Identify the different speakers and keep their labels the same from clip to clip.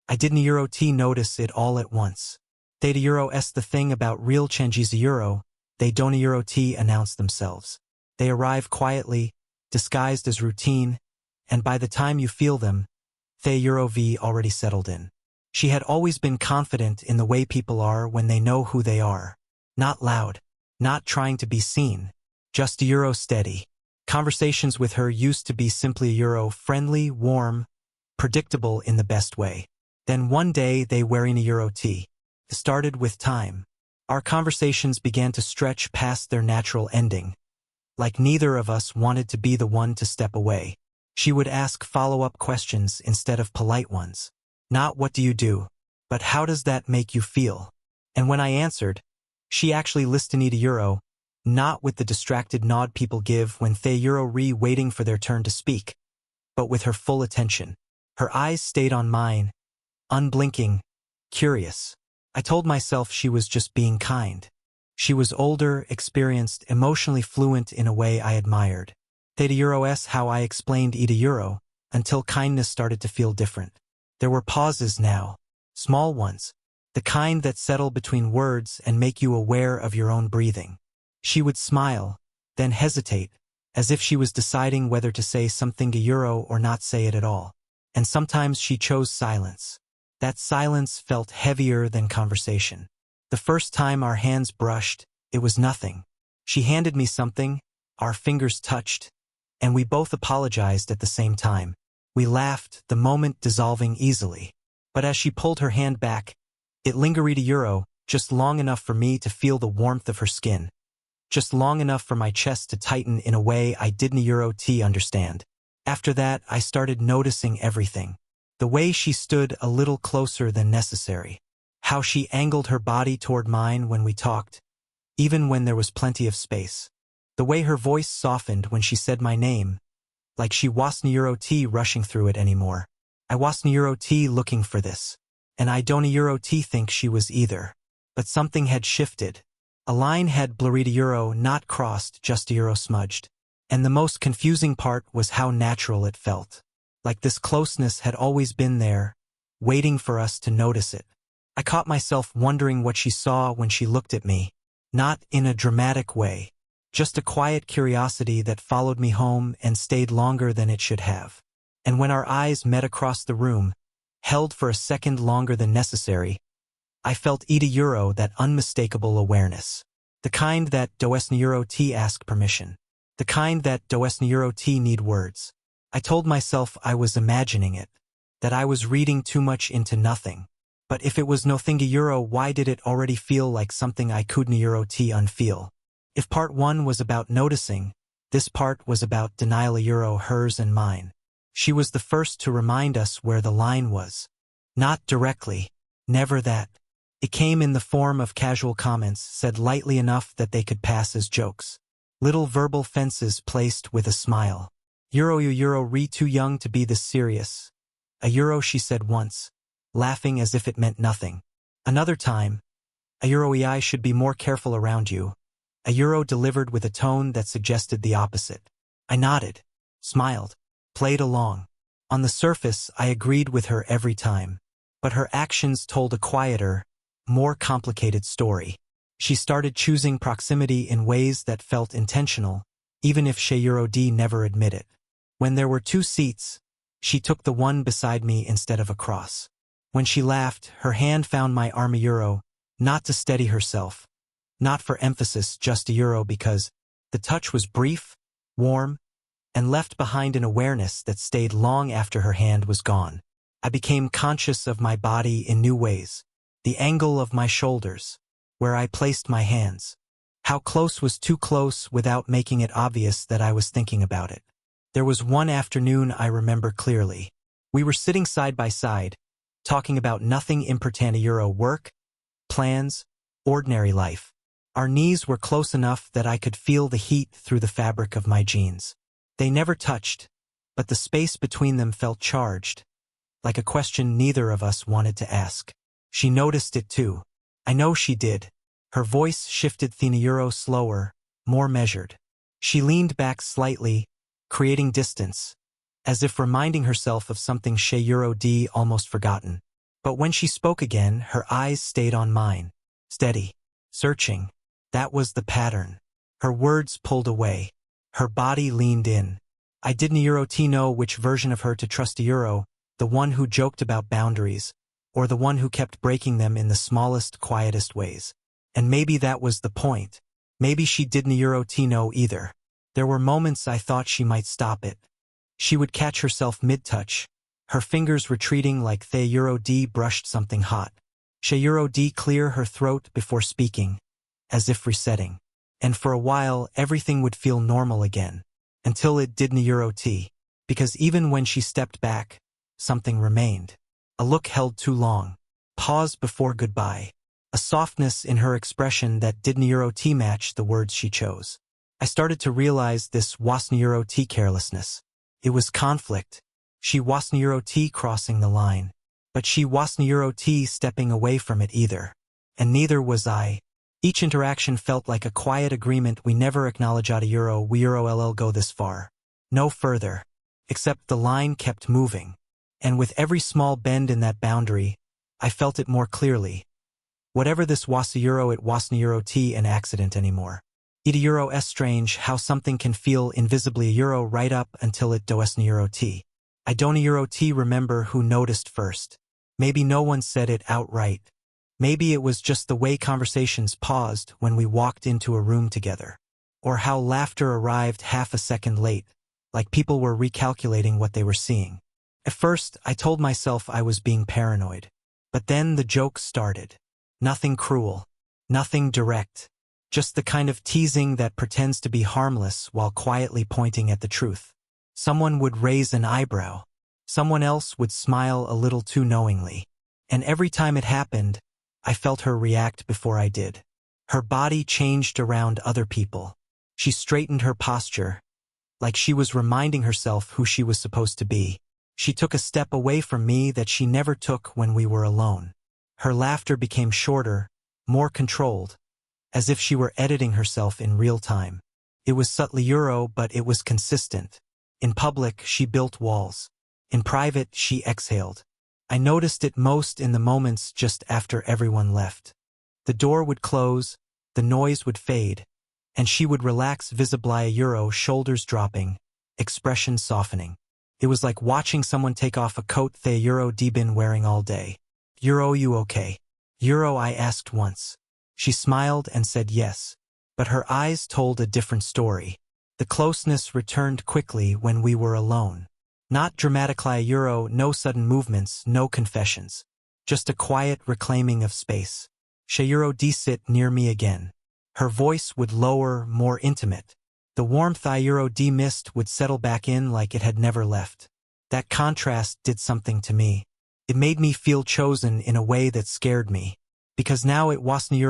Speaker 1: I didn't euro t notice it all at once. Theta euro s the thing about real changes euro, they don't euro t announce themselves. They arrive quietly, disguised as routine, and by the time you feel them, the euro v already settled in. She had always been confident in the way people are when they know who they are. Not loud, not trying to be seen, just euro steady. Conversations with her used to be simply euro friendly, warm, predictable in the best way. Then one day they wearing a euro t. It started with time. Our conversations began to stretch past their natural ending. Like neither of us wanted to be the one to step away. She would ask follow-up questions instead of polite ones. Not what do you do, but how does that make you feel? And when I answered, she actually listened to euro, not with the distracted nod people give when they euro waiting for their turn to speak, but with her full attention. Her eyes stayed on mine, unblinking, curious. I told myself she was just being kind. She was older, experienced, emotionally fluent in a way I admired. Theta euro s how I explained eta euro, until kindness started to feel different. There were pauses now, small ones, the kind that settle between words and make you aware of your own breathing. She would smile, then hesitate, as if she was deciding whether to say something to euro or not say it at all. And sometimes she chose silence. That silence felt heavier than conversation. The first time our hands brushed, it was nothing. She handed me something, our fingers touched, and we both apologized at the same time. We laughed, the moment dissolving easily. But as she pulled her hand back, it lingered euro, just long enough for me to feel the warmth of her skin. Just long enough for my chest to tighten in a way I didn't euro t understand. After that, I started noticing everything. The way she stood a little closer than necessary. How she angled her body toward mine when we talked, even when there was plenty of space. The way her voice softened when she said my name, like she wasn't euro t rushing through it anymore. I wasn't euro t looking for this, and I don't euro t think she was either. But something had shifted. A line had blurred euro, not crossed, just euro smudged. And the most confusing part was how natural it felt. Like this closeness had always been there, waiting for us to notice it. I caught myself wondering what she saw when she looked at me. Not in a dramatic way. Just a quiet curiosity that followed me home and stayed longer than it should have. And when our eyes met across the room, held for a second longer than necessary, I felt eta euro, that unmistakable awareness. The kind that doesn't euro t ask permission. The kind that doesn't euro t need words. I told myself I was imagining it, that I was reading too much into nothing. But if it was nothing euro, why did it already feel like something I couldn't euro t unfeel? If part 1 was about noticing, this part was about denial euro, hers and mine. She was the first to remind us where the line was. Not directly, never that. It came in the form of casual comments said lightly enough that they could pass as jokes. Little verbal fences placed with a smile. Euro, you euro, too young to be this serious. A euro, she said once, laughing as if it meant nothing. Another time, a euro, I should be more careful around you. A euro delivered with a tone that suggested the opposite. I nodded, smiled, played along. On the surface, I agreed with her every time. But her actions told a quieter, more complicated story. She started choosing proximity in ways that felt intentional, even if she euro d never admit it. When there were 2 seats, she took the one beside me instead of across. When she laughed, her hand found my arm euro, not to steady herself, not for emphasis, just euro, because the touch was brief, warm, and left behind an awareness that stayed long after her hand was gone. I became conscious of my body in new ways. The angle of my shoulders, where I placed my hands. How close was too close without making it obvious that I was thinking about it. There was one afternoon I remember clearly. We were sitting side by side, talking about nothing important euro, work, plans, ordinary life. Our knees were close enough that I could feel the heat through the fabric of my jeans. They never touched, but the space between them felt charged, like a question neither of us wanted to ask. She noticed it too. I know she did. Her voice shifted euro slower, more measured. She leaned back slightly, creating distance, as if reminding herself of something she euro d almost forgotten. But when she spoke again, her eyes stayed on mine. Steady. Searching. That was the pattern. Her words pulled away. Her body leaned in. I didn't know which version of her to trust, the one who joked about boundaries, or the one who kept breaking them in the smallest, quietest ways. And maybe that was the point. Maybe she didn't know either. There were moments I thought she might stop it. She would catch herself mid-touch, her fingers retreating like the brushed something hot. She clear her throat before speaking, as if resetting. And for a while, everything would feel normal again. Until it didn't, because even when she stepped back, something remained. A look held too long. Pause before goodbye. A softness in her expression that didn't match the words she chose. I started to realize this wasn't carelessness. It was conflict. She wasn't crossing the line. But she wasn't stepping away from it either. And neither was I. Each interaction felt like a quiet agreement: we never acknowledge we ll go this far. No further. Except the line kept moving. And with every small bend in that boundary, I felt it more clearly. Whatever this was, it wasn't an accident anymore. It's strange how something can feel invisibly right up until it doesn't. I don't remember who noticed first. Maybe no one said it outright. Maybe it was just the way conversations paused when we walked into a room together. Or how laughter arrived half a second late, like people were recalculating what they were seeing. At first, I told myself I was being paranoid. But then the jokes started. Nothing cruel. Nothing direct. Just the kind of teasing that pretends to be harmless while quietly pointing at the truth. Someone would raise an eyebrow. Someone else would smile a little too knowingly. And every time it happened, I felt her react before I did. Her body changed around other people. She straightened her posture, like she was reminding herself who she was supposed to be. She took a step away from me that she never took when we were alone. Her laughter became shorter, more controlled, as if she were editing herself in real time. It was subtly but it was consistent. In public, she built walls. In private, she exhaled. I noticed it most in the moments just after everyone left. The door would close, the noise would fade, and she would relax visibly, shoulders dropping, expression softening. It was like watching someone take off a coat they been wearing all day. You okay? I asked once. She smiled and said yes, but her eyes told a different story. The closeness returned quickly when we were alone. Not dramatically, no sudden movements, no confessions. Just a quiet reclaiming of space. She sit near me again. Her voice would lower, more intimate. The warmth I missed would settle back in like it had never left. That contrast did something to me. It made me feel chosen in a way that scared me. Because now it wasn't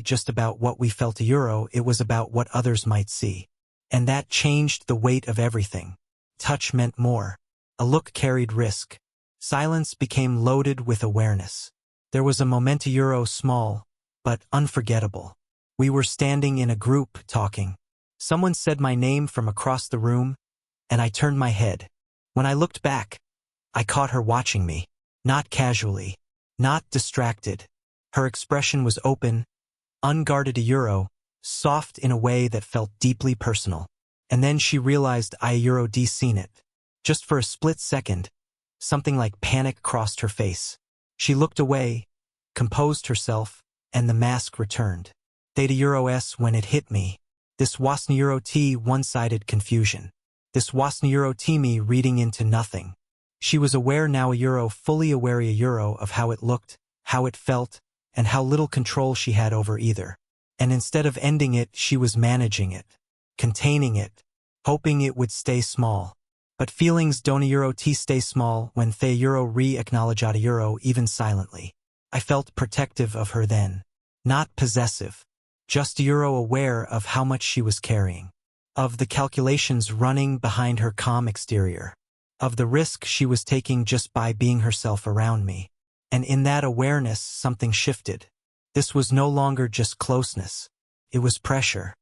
Speaker 1: just about what we felt it was about what others might see. And that changed the weight of everything. Touch meant more. A look carried risk. Silence became loaded with awareness. There was a moment small, but unforgettable. We were standing in a group talking. Someone said my name from across the room, and I turned my head. When I looked back, I caught her watching me. Not casually. Not distracted. Her expression was open, unguarded, soft in a way that felt deeply personal. And then she realized I seen it. Just for a split second, something like panic crossed her face. She looked away, composed herself, and the mask returned. Theta when it hit me. This wasn't one-sided confusion. This wasn't me reading into nothing. She was aware now, fully aware of how it looked, how it felt, and how little control she had over either. And instead of ending it, she was managing it, containing it, hoping it would stay small. But feelings don't stay small when they re-acknowledge even silently. I felt protective of her then. Not possessive. Just aware of how much she was carrying. Of the calculations running behind her calm exterior. Of the risk she was taking just by being herself around me. And in that awareness, something shifted. This was no longer just closeness. It was pressure.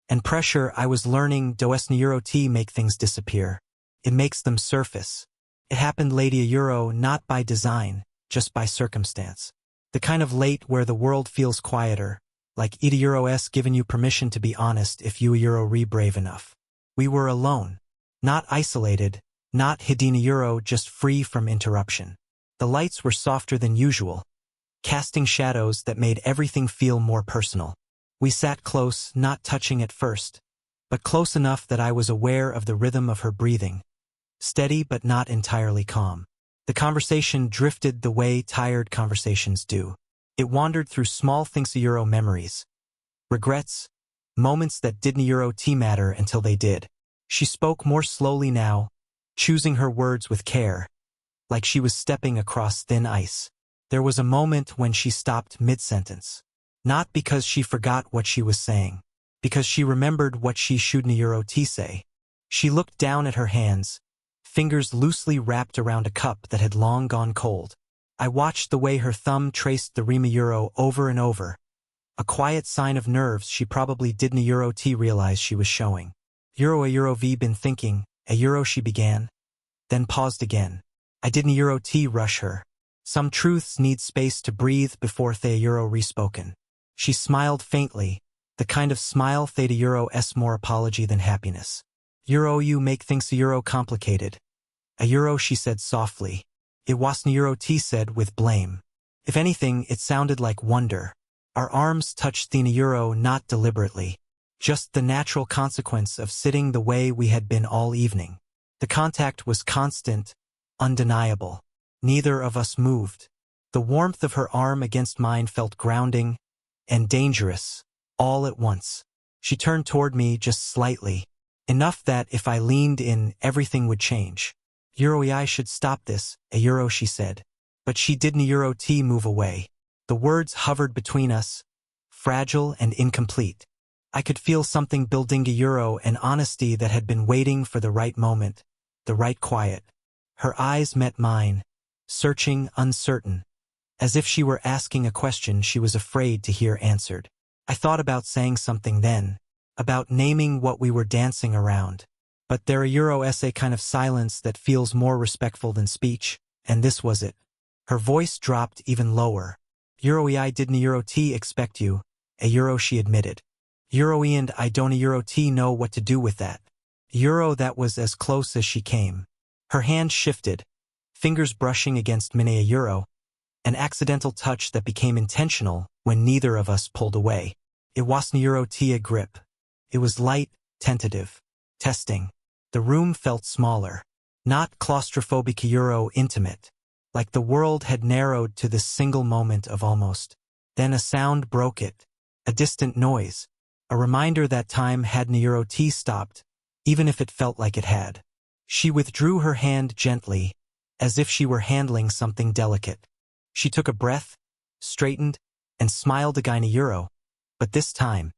Speaker 1: And pressure, I was learning, doesn't make things disappear. It makes them surface. It happened later, not by design, just by circumstance. The kind of late where the world feels quieter, like Ida Euro's given you permission to be honest if you Euro re brave enough. We were alone. Not isolated, not Hidina Euro, just free from interruption. The lights were softer than usual, casting shadows that made everything feel more personal. We sat close, not touching at first, but close enough that I was aware of the rhythm of her breathing, steady but not entirely calm. The conversation drifted the way tired conversations do. It wandered through small things Euro memories, regrets, moments that didn't Euro matter until they did. She spoke more slowly now, choosing her words with care, like she was stepping across thin ice. There was a moment when she stopped mid-sentence. Not because she forgot what she was saying, because she remembered what she shouldn't Euro say. She looked down at her hands, fingers loosely wrapped around a cup that had long gone cold. I watched the way her thumb traced the Rima Euro over and over, a quiet sign of nerves she probably didn't Euro realize she was showing. A Euro V been thinking, a Euro she began, then paused again. I didn't Euro rush her. Some truths need space to breathe before they Euro respoken. She smiled faintly, the kind of smile Theta Euro's more apology than happiness. Euro, you make things Euro complicated. A Euro, she said softly. It wasn't Euro said with blame. If anything, it sounded like wonder. Our arms touched Theta Euro not deliberately, just the natural consequence of sitting the way we had been all evening. The contact was constant, undeniable. Neither of us moved. The warmth of her arm against mine felt grounding and dangerous, all at once. She turned toward me just slightly, enough that if I leaned in, everything would change. I should stop this, a Euro, she said. But she didn't Euro move away. The words hovered between us, fragile and incomplete. I could feel something building a Euro, an honesty that had been waiting for the right moment, the right quiet. Her eyes met mine, searching, uncertain, as if she were asking a question she was afraid to hear answered. I thought about saying something then, about naming what we were dancing around. But there a Euro essay kind of silence that feels more respectful than speech, and this was it. Her voice dropped even lower. I didn't Euro expect you, a Euro, she admitted. And I don't Euro know what to do with that. That was as close as she came. Her hand shifted, fingers brushing against Minea Euro, an accidental touch that became intentional when neither of us pulled away. It wasn't Euro a grip. It was light, tentative, testing. The room felt smaller, not claustrophobic Euro intimate, like the world had narrowed to this single moment of almost. Then a sound broke it, a distant noise, a reminder that time hadn't Euro stopped, even if it felt like it had. She withdrew her hand gently, as if she were handling something delicate. She took a breath, straightened, and smiled again a Euro. But this time,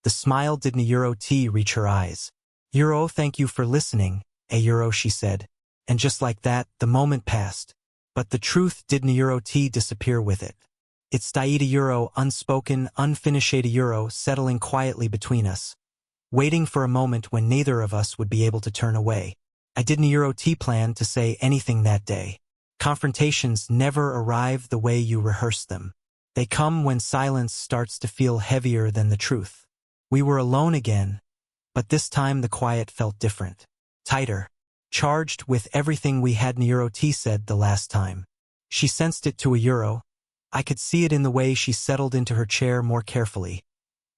Speaker 1: the smile didn't Euro reach her eyes. Thank you for listening, a Euro, she said. And just like that, the moment passed. But the truth didn't Euro disappear with it. It stayed a Euro, unspoken, unfinished a Euro, settling quietly between us, waiting for a moment when neither of us would be able to turn away. I didn't Euro plan to say anything that day. Confrontations never arrive the way you rehearse them. They come when silence starts to feel heavier than the truth. We were alone again, but this time the quiet felt different. Tighter. Charged with everything we hadn't Euro said the last time. She sensed it to a Euro. I could see it in the way she settled into her chair more carefully,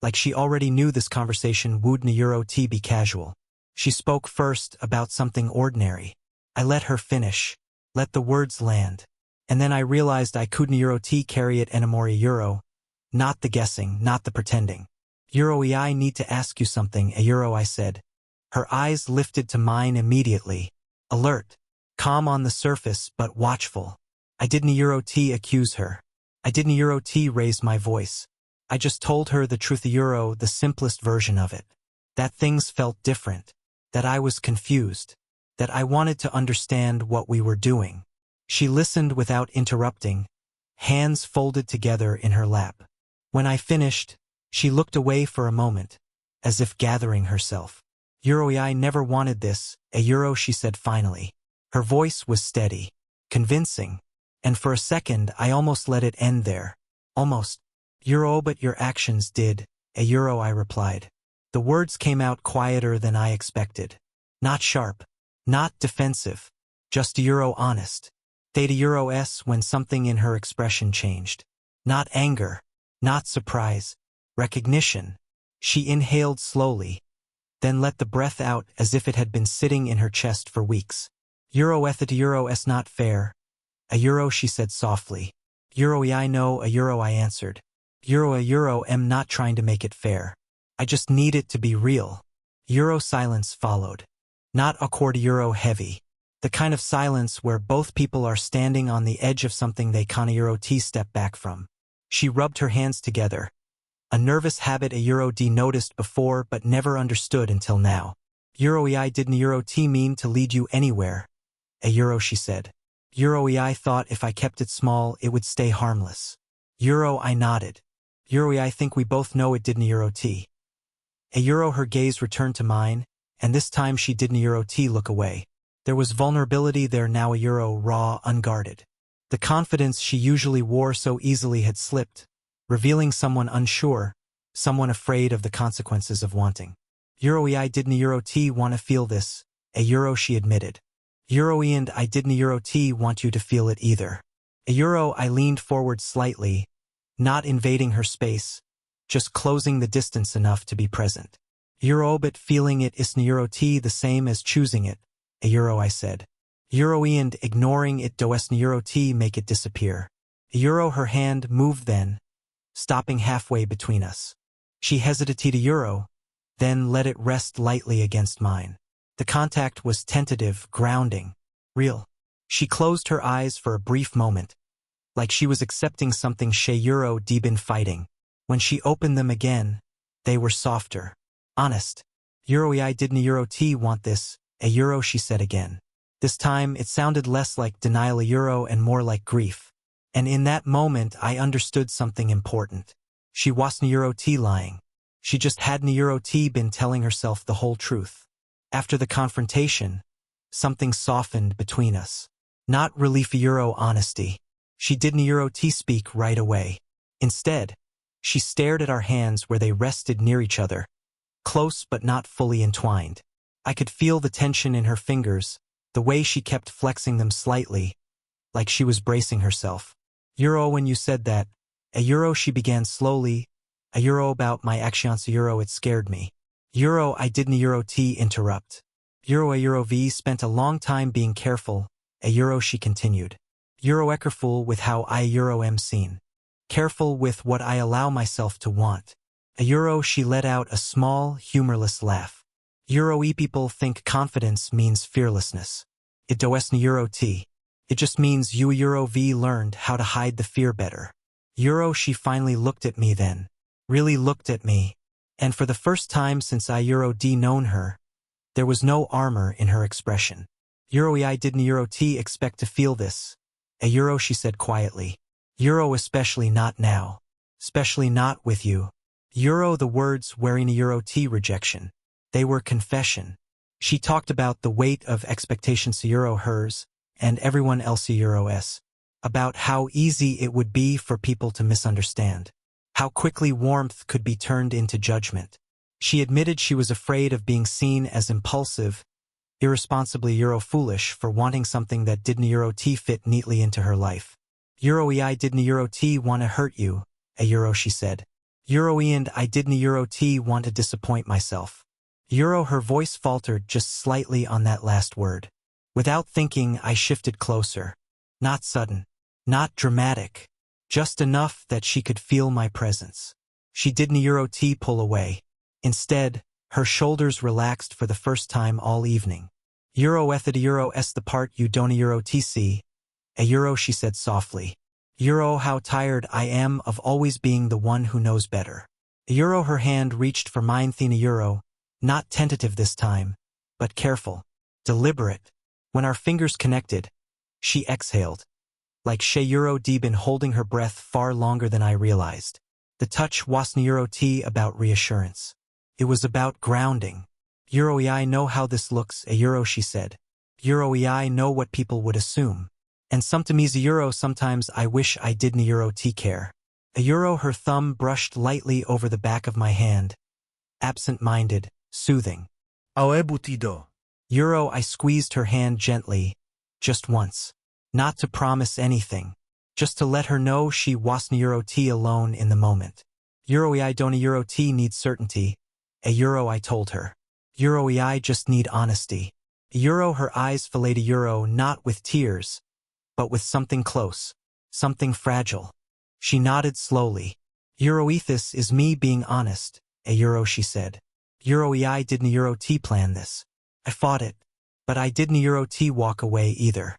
Speaker 1: like she already knew this conversation wouldn't Euro be casual. She spoke first about something ordinary. I let her finish, let the words land, and then I realized I couldn't Euro carry it anymore. Euro, not the guessing, not the pretending. I need to ask you something, a Euro, I said. Her eyes lifted to mine immediately, alert, calm on the surface but watchful. I didn't Euro accuse her. I didn't Euro raise my voice. I just told her the truth, Euro, the simplest version of it. That things felt different, that I was confused, that I wanted to understand what we were doing. She listened without interrupting, hands folded together in her lap. When I finished, she looked away for a moment, as if gathering herself. I never wanted this, a Euro, she said finally. Her voice was steady, convincing, And for a second, I almost let it end there. Almost. Euro, but your actions did. A euro, I replied. The words came out quieter than I expected. Not sharp. Not defensive. Just a euro honest. Theta euro s when something in her expression changed. Not anger. Not surprise. Recognition. She inhaled slowly, then let the breath out as if it had been sitting in her chest for weeks. Euro theta euro s not fair. A euro, she said softly. Euro I know, a euro, I answered. A euro am not trying to make it fair. I just need it to be real. Euro silence followed. Not awkward, euro heavy. The kind of silence where both people are standing on the edge of something they can't euro t step back from. She rubbed her hands together. A nervous habit a euro d noticed before but never understood until now. Euro I didn't euro t mean to lead you anywhere. A euro, she said. Euro I thought if I kept it small it would stay harmless. Euro I nodded. Euro I think we both know it didn't euro t. A euro, her gaze returned to mine, and this time she didn't euro t look away. There was vulnerability there now, a euro raw, unguarded. The confidence she usually wore so easily had slipped, revealing someone unsure, someone afraid of the consequences of wanting. Euro I didn't euro t want to feel this, a euro, she admitted. Euro and I didn't euro t want you to feel it either. A euro, I leaned forward slightly, not invading her space, just closing the distance enough to be present. Euro, but feeling it isn't euro t the same as choosing it, a euro, I said. Euro and ignoring it doesn't euro t make it disappear. A euro, her hand moved then, stopping halfway between us. She hesitated a euro, then let it rest lightly against mine. The contact was tentative, grounding, real. She closed her eyes for a brief moment, like she was accepting something she euro d been fighting. When she opened them again, they were softer. Honest. Euro I didn't euro t want this, a euro, she said again. This time it sounded less like denial a euro and more like grief. And in that moment I understood something important. She wasn't euro t lying. She just hadn't euro t been telling herself the whole truth. After the confrontation, something softened between us. Not relief a euro honesty. She didn't euro t speak right away. Instead, she stared at our hands where they rested near each other, close but not fully entwined. I could feel the tension in her fingers, the way she kept flexing them slightly, like she was bracing herself. Euro, when you said that, a euro, she began slowly, a euro about my actions, a euro, it scared me. Euro, I didn't euro t interrupt. Euro, a euro v spent a long time being careful, a euro, she continued. Euro careful with how I euro am seen. Careful with what I allow myself to want. A euro, she let out a small, humorless laugh. Euro people think confidence means fearlessness. It doesn't euro t. It just means you euro v learned how to hide the fear better. Euro, she finally looked at me then. Really looked at me. And for the first time since I euro d known her, there was no armor in her expression. Euro I didn't euro t expect to feel this. A euro, she said quietly. Euro, especially not now. Especially not with you. Euro, the words wearing a euro t rejection. They were confession. She talked about the weight of expectations to euro hers, and everyone else euro s. About how easy it would be for people to misunderstand. How quickly warmth could be turned into judgment. She admitted she was afraid of being seen as impulsive, irresponsibly euro foolish for wanting something that didn't euro t fit neatly into her life. Euro I didn't euro t want to hurt you, a euro, she said. Euro and I didn't euro t want to disappoint myself. Euro, her voice faltered just slightly on that last word. Without thinking, I shifted closer. Not sudden. Not dramatic. Just enough that she could feel my presence. She didn't euro t pull away. Instead, her shoulders relaxed for the first time all evening. Euro ethid euro s the part you don't euro t see. A euro, she said softly. Euro, how tired I am of always being the one who knows better. Euro, her hand reached for mine thina euro, not tentative this time, but careful, deliberate. When our fingers connected, she exhaled. Like she euro d been holding her breath far longer than I realized. The touch wasn't euro t about reassurance. It was about grounding. Euro I know how this looks, a euro, she said. Euro I know what people would assume. And sometimes euro sometimes I wish I didn't euro t care. A euro her thumb brushed lightly over the back of my hand. Absent-minded, soothing.
Speaker 2: Ale butido.
Speaker 1: Euro I squeezed her hand gently, just once. Not to promise anything. Just to let her know she wasn't euro t alone in the moment. Euro I don't euro t need certainty. A euro I told her. Euro I just need honesty. Euro her eyes filleted euro not with tears, but with something close, something fragile. She nodded slowly. Euroethis is me being honest, a euro she said. Euro I didn't euro t plan this. I fought it, but I didn't euro t walk away either.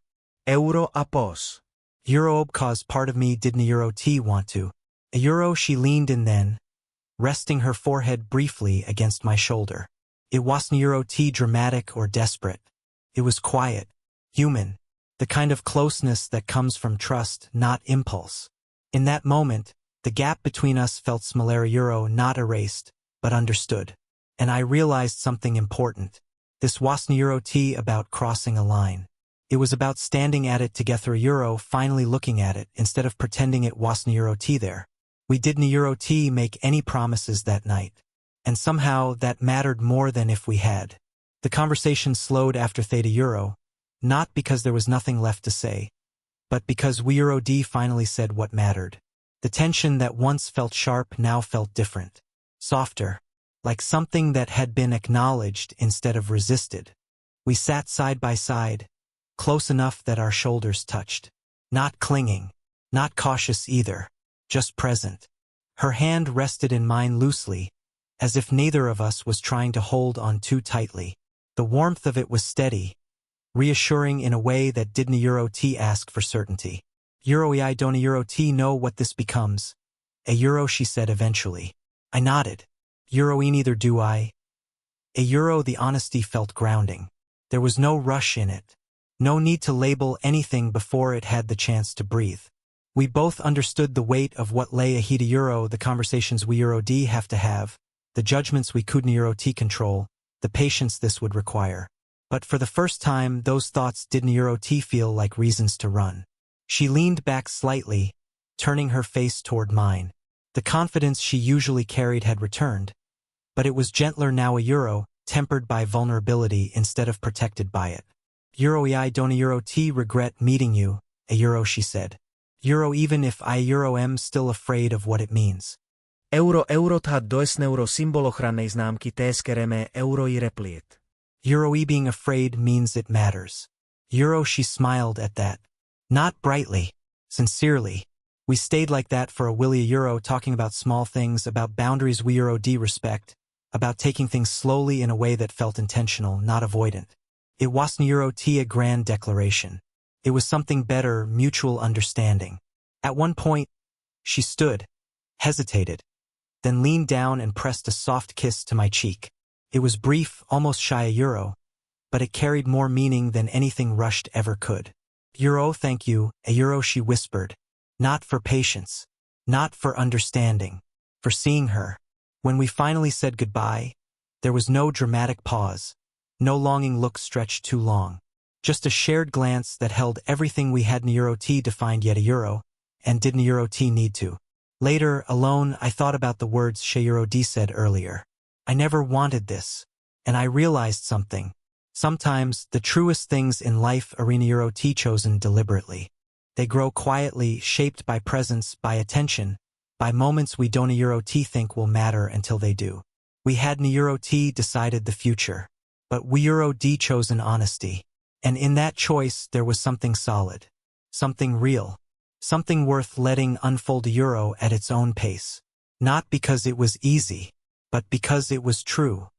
Speaker 2: Euro apos.
Speaker 1: Euro cause part of me didn't euro t want to. A euro she leaned in then, resting her forehead briefly against my shoulder. It wasn't euro t dramatic or desperate. It was quiet, human. The kind of closeness that comes from trust, not impulse. In that moment, the gap between us felt smaller euro not erased, but understood. And I realized something important. This wasn't euro t about crossing a line. It was about standing at it together euro finally looking at it instead of pretending it wasn't euro t there. We didn't euro t make any promises that night. And somehow that mattered more than if we had. The conversation slowed after theta euro. Not because there was nothing left to say, but because we euro d finally said what mattered. The tension that once felt sharp now felt different. Softer. Like something that had been acknowledged instead of resisted. We sat side by side, close enough that our shoulders touched. Not clinging, not cautious either, just present. Her hand rested in mine loosely, as if neither of us was trying to hold on too tightly. The warmth of it was steady, reassuring in a way that didn't euro t ask for certainty. Euro I don't euro t know what this becomes. A euro she said eventually. I nodded. Euro neither do I. A euro the honesty felt grounding. There was no rush in it. No need to label anything before it had the chance to breathe. We both understood the weight of what lay ahead of euro, the conversations we euro d have to have, the judgments we couldn't euro t control, the patience this would require. But for the first time, those thoughts didn't euro t feel like reasons to run. She leaned back slightly, turning her face toward mine. The confidence she usually carried had returned, but it was gentler now a euro, tempered by vulnerability instead of protected by it. Euro I don't euro t regret meeting you, a euro she said. Euro even if I euro am still afraid of what it means.
Speaker 2: Euro ta dois neuro symbol ochrannej známky TSKRM euro I repliet.
Speaker 1: Euro being afraid means it matters. Euro she smiled at that. Not brightly, sincerely. We stayed like that for a willy euro talking about small things, about boundaries we euro d respect, about taking things slowly in a way that felt intentional, not avoidant. It wasn't euro t a grand declaration. It was something better, mutual understanding. At one point, she stood, hesitated, then leaned down and pressed a soft kiss to my cheek. It was brief, almost shy a euro, but it carried more meaning than anything rushed ever could. Euro, thank you, a euro she whispered. Not for patience, not for understanding, for seeing her. When we finally said goodbye, there was no dramatic pause, no longing look stretched too long. Just a shared glance that held everything we had in euro t defined yet a euro, and didn't euro t need to. Later, alone, I thought about the words she euro d said earlier. I never wanted this, and I realized something. Sometimes, the truest things in life are in euro t chosen deliberately. They grow quietly, shaped by presence, by attention, by moments we don't euro t think will matter until they do. We had in euro t decided the future, but we euro d chosen honesty. And in that choice, there was something solid, something real, something worth letting unfold euro at its own pace. Not because it was easy, but because it was true.